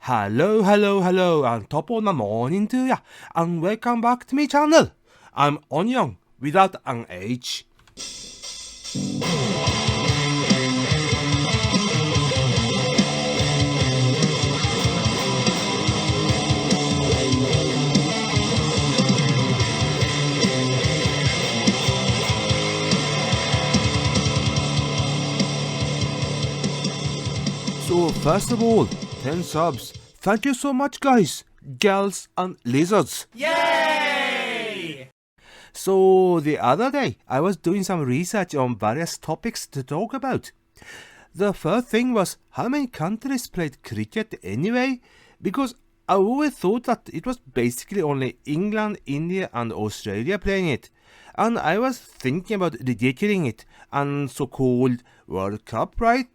Hello, and top of the morning to ya, and welcome back to my channel. I'm Onion, without an H. So first of all, 10 subs. Thank you so much, guys, gals and lizards. Yay! So the other day, I was doing some research on various topics to talk about. The first thing was how many countries played cricket anyway, because I always thought that it was basically only England, India and Australia playing it. And I was thinking about ridiculing it and so-called World Cup, right?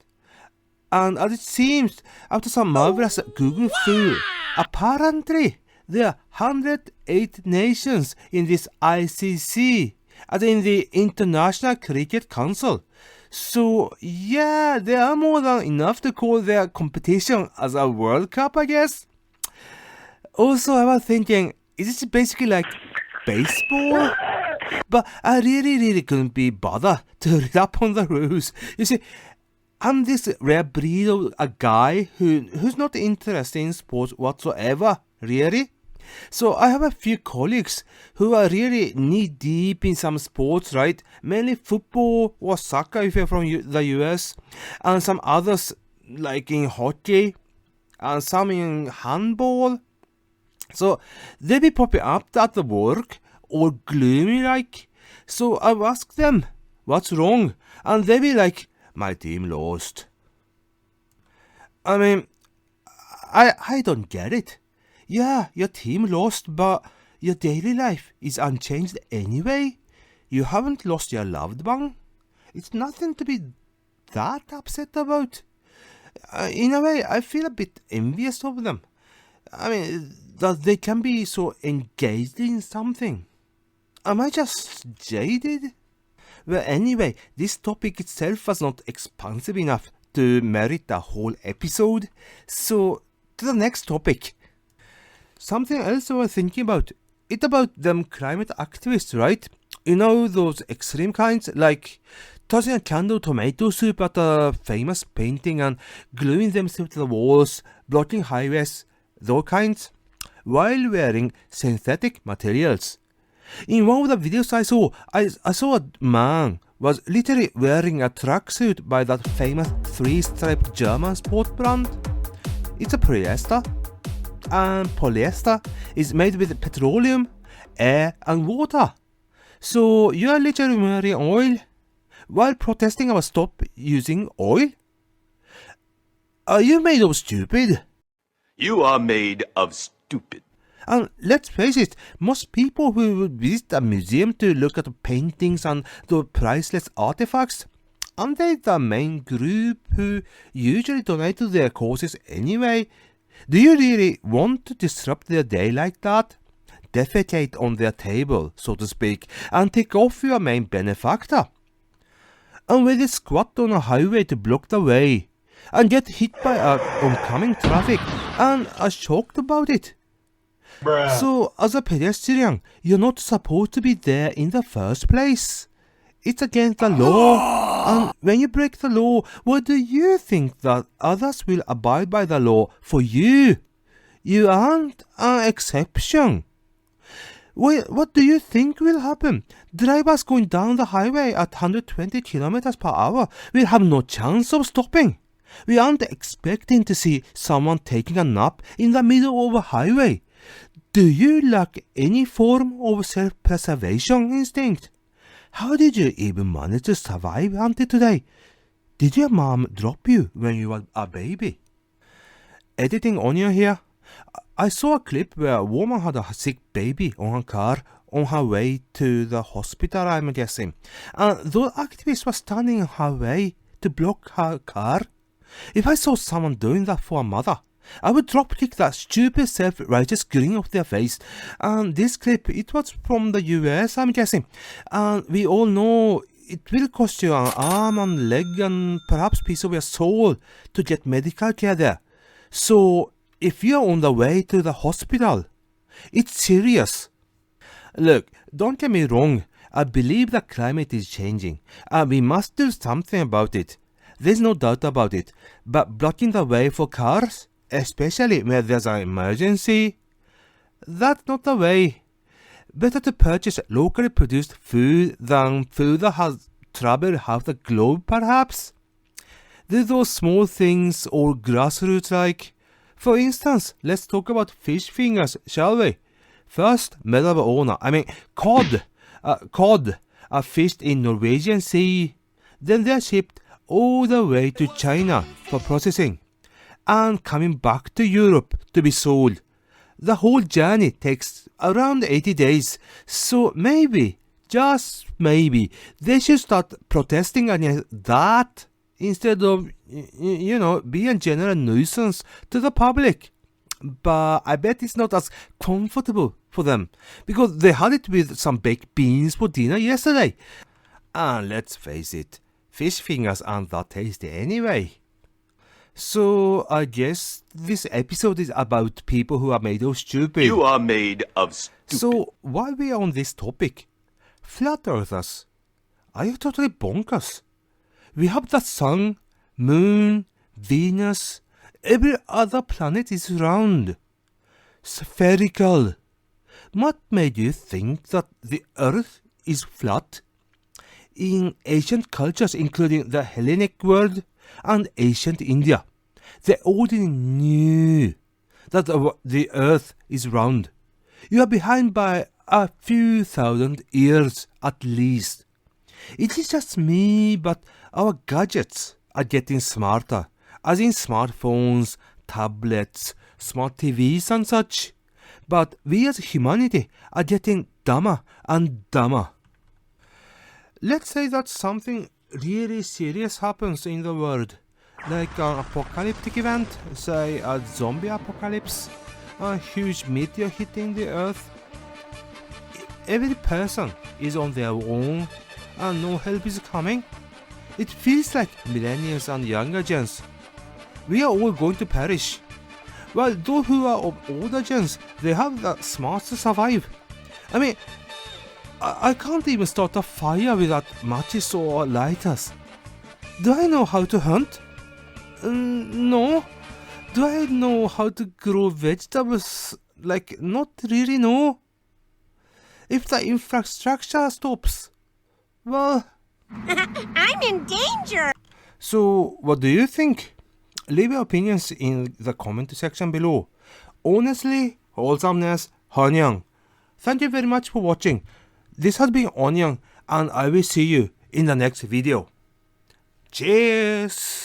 And as it seems, after some marvelous Google through, apparently there are 108 nations in this ICC, as in the International Cricket Council. So yeah, there are more than enough to call their competition as a World Cup, I guess. Also, I was thinking, is this basically like baseball? But I really couldn't be bothered to read up on the rules. You see, I'm this rare breed of a guy who's not interested in sports whatsoever, really. So I have a few colleagues who are really knee-deep in some sports, right? Mainly football or soccer if you're from the US, and some others like in hockey, and some in handball. So they be popping up at the work, all gloomy like. So I ask them, what's wrong? And they be like, my team lost. I mean, I don't get it. Yeah, your team lost, but your daily life is unchanged anyway. You haven't lost your loved one. It's nothing to be that upset about. In a way, I feel a bit envious of them. I mean, that they can be so engaged in something. Am I just jaded? Well, anyway, this topic itself was not expansive enough to merit a whole episode. So, to the next topic. Something else I was thinking about. It's about them climate activists, right? You know, those extreme kinds, like tossing a canned tomato soup at a famous painting and gluing themselves to the walls, blocking highways, those kinds, while wearing synthetic materials. In one of the videos I saw a man was literally wearing a tracksuit by that famous three-striped German sport brand. It's a polyester, and polyester is made with petroleum, air and water. So you are literally wearing oil while protesting about stop using oil? Are you made of stupid? You are made of stupid. And let's face it, most people who would visit a museum to look at the paintings and the priceless artifacts, aren't they the main group who usually donate to their causes anyway? Do you really want to disrupt their day like that? Defecate on their table, so to speak, and take off your main benefactor? And when they squat on a highway to block the way, and get hit by oncoming traffic, and are shocked about it? Bruh. So, as a pedestrian, you're not supposed to be there in the first place. It's against the law. And when you break the law, what do you think that others will abide by the law for you? You aren't an exception. What do you think will happen? Drivers going down the highway at 120 kilometers per hour will have no chance of stopping. We aren't expecting to see someone taking a nap in the middle of a highway. Do you lack any form of self-preservation instinct? How did you even manage to survive until today? Did your mom drop you when you were a baby? Editing Onion here. I saw a clip where a woman had a sick baby on her car on her way to the hospital, I'm guessing. And those activists were standing in her way to block her car. If I saw someone doing that for a mother, I would dropkick that stupid self-righteous grin off their face. And this clip, it was from the US, I'm guessing. And we all know it will cost you an arm and leg and perhaps piece of your soul to get medical care there. So if you're on the way to the hospital. It's serious. Look, don't get me wrong. I believe the climate is changing, and we must do something about it. There's no doubt about it. But blocking the way for cars, especially where there's an emergency, that's not the way. Better to purchase locally produced food than food that has traveled half the globe, perhaps. There's those small things or grassroots like, for instance, let's talk about fish fingers, shall we? First, cod. Cod are fished in Norwegian Sea. Then they're shipped all the way to China for processing and coming back to Europe to be sold. The whole journey takes around 80 days. So maybe, just maybe, they should start protesting against that instead of, being a general nuisance to the public. But I bet it's not as comfortable for them because they had it with some baked beans for dinner yesterday. And let's face it, fish fingers aren't that tasty anyway. So I guess this episode is about people who are made of stupid. You are made of stupid. So while we are on this topic, flat earthers, are you totally bonkers? We have the sun, moon, Venus, every other planet is round, spherical. What made you think that the earth is flat? In ancient cultures, including the Hellenic world and ancient India, they already knew that the earth is round. You are behind by a few thousand years at least. It is just me, but our gadgets are getting smarter, as in smartphones, tablets, smart TVs and such. But we as humanity are getting dumber and dumber. Let's say that something really serious happens in the world, like an apocalyptic event, say a zombie apocalypse, a huge meteor hitting the earth. Every person is on their own and no help is coming. It feels like millennials and younger gens, we are all going to perish. While those who are of older gens, they have the smarts to survive. I can't even start a fire without matches or lighters. Do I know how to hunt? No. Do I know how to grow vegetables? Not really, no. If the infrastructure stops, well... I'm in danger! So, what do you think? Leave your opinions in the comment section below. Honestly, wholesomeness, Hanyang. Thank you very much for watching. This has been Onyang, and I will see you in the next video. Cheers!